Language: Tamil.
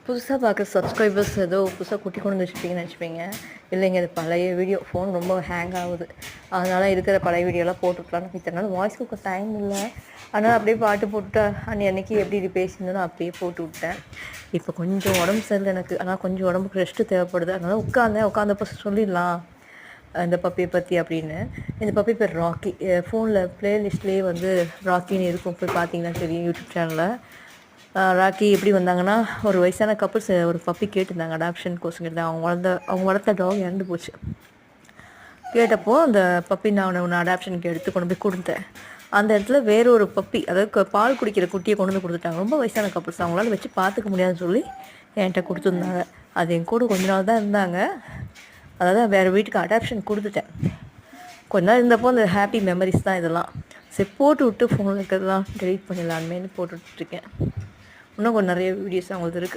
புதுசாக பார்க்குற சப்ஸ்கிரைபர்ஸ் ஏதோ புதுசாக குட்டி கொண்டு வந்து வச்சுருப்பீங்கன்னு நினச்சிப்பீங்க. இல்லைங்க, இது பழைய வீடியோ. ஃபோன் ரொம்ப ஹேங் ஆகுது. அதனால் இருக்கிற பழைய வீடியோலாம் போட்டுக்கலான்னு இத்தனை வாய்ஸ் கொடுக்க டைம் இல்லை. அதனால் அப்படியே பாட்டு போட்டு அன்னைக்கு எப்படி இது பேசியிருந்தோன்னு அப்படியே போட்டு விட்டேன். இப்போ கொஞ்சம் உடம்பு சரியில்லை எனக்கு. ஆனால் கொஞ்சம் உடம்புக்கு ரெஸ்ட்டு தேவைப்படுது. அதனால் உட்காந்தப்போ சொல்லிடலாம் இந்த பப்பியை பற்றி அப்படின்னு. இந்த பப்பி பேர் ராக்கி. ஃபோனில் ப்ளேலிஸ்ட்லேயே வந்து ராக்கின்னு இருக்கும், போய் பார்த்தீங்கன்னா தெரியும் யூடியூப் சேனலில். ராக்கி எப்படி வந்தாங்கன்னா, ஒரு வயசான கப்புள்ஸ் ஒரு பப்பி கேட்டிருந்தாங்க, அடாப்ஷன் கோர்ஸ் கேட்டிருந்தாங்க. அவங்க வளர்த்த டாக் இறந்து போச்சு. கேட்டப்போ அந்த பப்பி நான் ஒன்று அடாப்ஷனுக்கு எடுத்து கொண்டு போய் கொடுத்தேன். அந்த இடத்துல வேறு ஒரு பப்பி, அதாவது பால் குடிக்கிற குட்டியை கொண்டு வந்து கொடுத்துட்டாங்க. ரொம்ப வயசான கப்புள்ஸ், அவங்களால வச்சு பார்த்துக்க முடியாதுன்னு சொல்லி என்கிட்ட கொடுத்துருந்தாங்க. அது என் கூட கொஞ்ச நாள் தான் இருந்தாங்க. அதாவது வேறு வீட்டுக்கு அடாப்ஷன் கொடுத்துட்டேன். கொஞ்ச நாள் இருந்தப்போ அந்த ஹாப்பி மெமரிஸ் தான் இதெல்லாம். சரி, போட்டு விட்டு ஃபோனில் இருக்கிறதெல்லாம் டெலீட் பண்ணிடலான்னு போட்டு விட்டுருக்கேன். இன்னும் கொஞ்சம் நிறைய வீடியோஸ் அவங்களுக்கு இருக்குது.